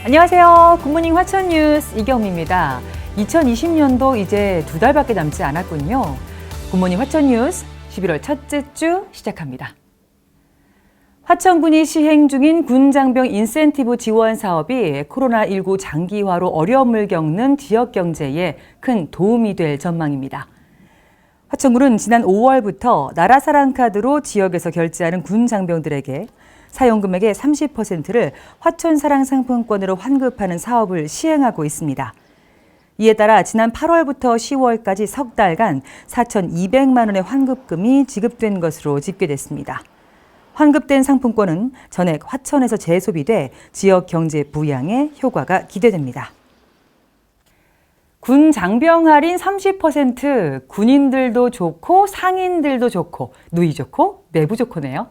안녕하세요. 굿모닝 화천 뉴스 이경미입니다. 2020년도 이제 2달밖에 남지 않았군요. 굿모닝 화천 뉴스 11월 첫째 주 시작합니다. 화천군이 시행 중인 군장병 인센티브 지원 사업이 코로나19 장기화로 어려움을 겪는 지역 경제에 큰 도움이 될 전망입니다. 화천군은 지난 5월부터 나라사랑 카드로 지역에서 결제하는 군장병들에게 사용 금액의 30%를 화천사랑 상품권으로 환급하는 사업을 시행하고 있습니다. 이에 따라 지난 8월부터 10월까지 석 달간 4,200만 원의 환급금이 지급된 것으로 집계됐습니다. 환급된 상품권은 전액 화천에서 재소비돼 지역 경제 부양에 효과가 기대됩니다. 군 장병 할인 30%, 군인들도 좋고 상인들도 좋고 누이 좋고 내부 좋고네요.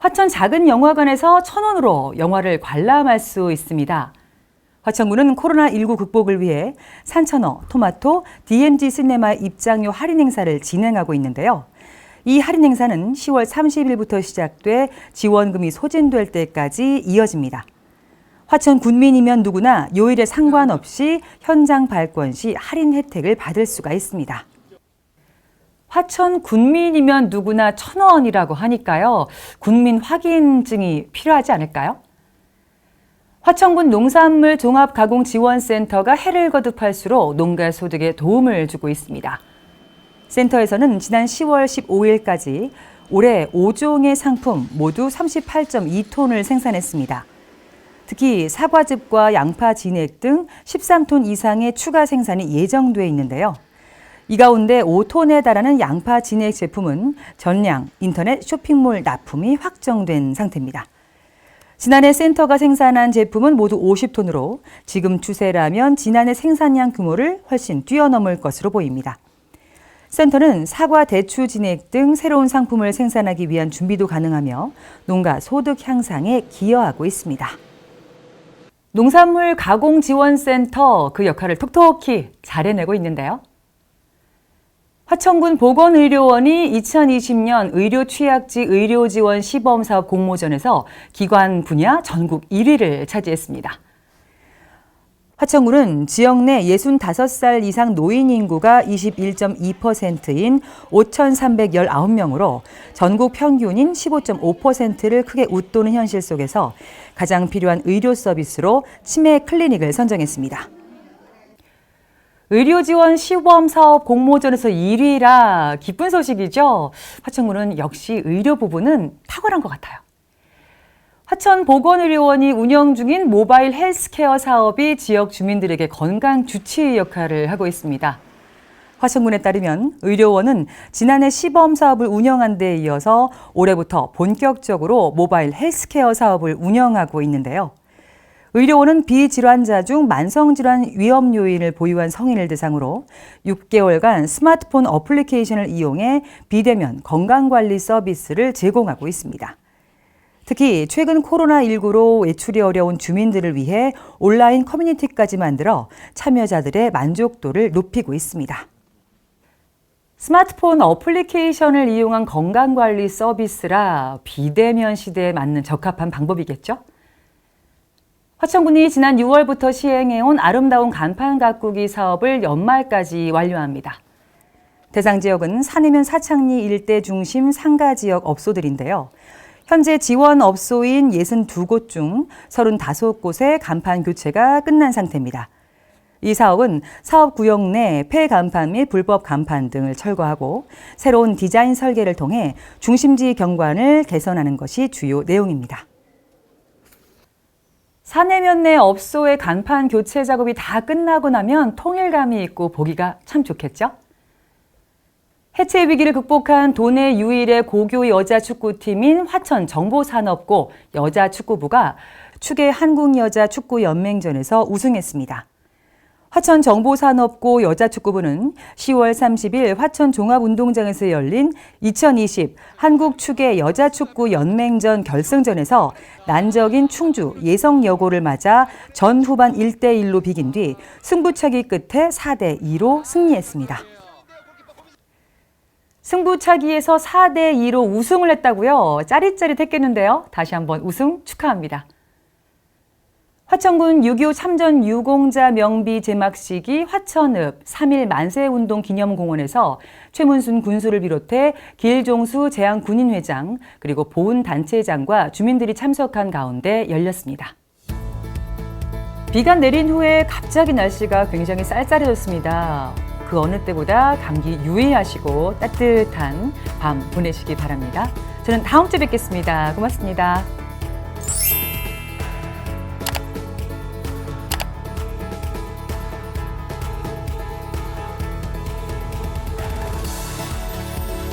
화천 작은 영화관에서 1,000원으로 영화를 관람할 수 있습니다. 화천군은 코로나19 극복을 위해 산천어, 토마토, DMG 시네마 입장료 할인 행사를 진행하고 있는데요. 이 할인 행사는 10월 30일부터 시작돼 지원금이 소진될 때까지 이어집니다. 화천 군민이면 누구나 요일에 상관없이 현장 발권 시 할인 혜택을 받을 수가 있습니다. 화천 군민이면 누구나 1,000원이라고 하니까요. 군민 확인증이 필요하지 않을까요? 화천군 농산물 종합가공지원센터가 해를 거듭할수록 농가 소득에 도움을 주고 있습니다. 센터에서는 지난 10월 15일까지 올해 5종의 상품 모두 38.2톤을 생산했습니다. 특히 사과즙과 양파 진액 등 13톤 이상의 추가 생산이 예정돼 있는데요. 이 가운데 5톤에 달하는 양파 진액 제품은 전량 인터넷 쇼핑몰 납품이 확정된 상태입니다. 지난해 센터가 생산한 제품은 모두 50톤으로 지금 추세라면 지난해 생산량 규모를 훨씬 뛰어넘을 것으로 보입니다. 센터는 사과 대추 진액 등 새로운 상품을 생산하기 위한 준비도 가능하며 농가 소득 향상에 기여하고 있습니다. 농산물 가공지원센터 그 역할을 톡톡히 잘 해내고 있는데요. 화천군 보건의료원이 2020년 의료취약지 의료지원 시범사업 공모전에서 기관 분야 전국 1위를 차지했습니다. 화천군은 지역 내 65살 이상 노인 인구가 21.2%인 5,319명으로 전국 평균인 15.5%를 크게 웃도는 현실 속에서 가장 필요한 의료 서비스로 치매 클리닉을 선정했습니다. 의료지원 시범사업 공모전에서 1위라 기쁜 소식이죠. 화천군은 역시 의료 부분은 탁월한 것 같아요. 화천보건의료원이 운영 중인 모바일 헬스케어 사업이 지역 주민들에게 건강 주치 역할을 하고 있습니다. 화천군에 따르면 의료원은 지난해 시범 사업을 운영한 데 이어서 올해부터 본격적으로 모바일 헬스케어 사업을 운영하고 있는데요. 의료원은 비질환자 중 만성질환 위험 요인을 보유한 성인을 대상으로 6개월간 스마트폰 어플리케이션을 이용해 비대면 건강관리 서비스를 제공하고 있습니다. 특히 최근 코로나19로 외출이 어려운 주민들을 위해 온라인 커뮤니티까지 만들어 참여자들의 만족도를 높이고 있습니다. 스마트폰 어플리케이션을 이용한 건강관리 서비스라 비대면 시대에 맞는 적합한 방법이겠죠? 화천군이 지난 6월부터 시행해온 아름다운 간판 가꾸기 사업을 연말까지 완료합니다. 대상 지역은 산해면 사창리 일대 중심 상가 지역 업소들인데요. 현재 지원 업소인 62곳 중 35곳의 간판 교체가 끝난 상태입니다. 이 사업은 사업 구역 내 폐간판 및 불법 간판 등을 철거하고 새로운 디자인 설계를 통해 중심지 경관을 개선하는 것이 주요 내용입니다. 산해면 내 업소의 간판 교체 작업이 다 끝나고 나면 통일감이 있고 보기가 참 좋겠죠? 해체 위기를 극복한 도내 유일의 고교 여자축구팀인 화천정보산업고 여자축구부가 축의 한국여자축구연맹전에서 우승했습니다. 화천정보산업고 여자축구부는 10월 30일 화천종합운동장에서 열린 2020 한국축의 여자축구연맹전 결승전에서 난적인 충주 예성여고를 맞아 전 후반 1대1로 비긴 뒤 승부차기 끝에 4대2로 승리했습니다. 승부차기에서 4대2로 우승을 했다고요? 짜릿짜릿했겠는데요. 다시 한번 우승 축하합니다. 화천군 6.25 참전 유공자 명비 제막식이 화천읍 3.1 만세운동 기념공원에서 최문순 군수를 비롯해 길종수 제안군인회장 그리고 보훈단체장과 주민들이 참석한 가운데 열렸습니다. 비가 내린 후에 갑자기 날씨가 굉장히 쌀쌀해졌습니다. 그 어느 때보다 감기 유의하시고 따뜻한 밤 보내시기 바랍니다. 저는 다음 주에 뵙겠습니다. 고맙습니다.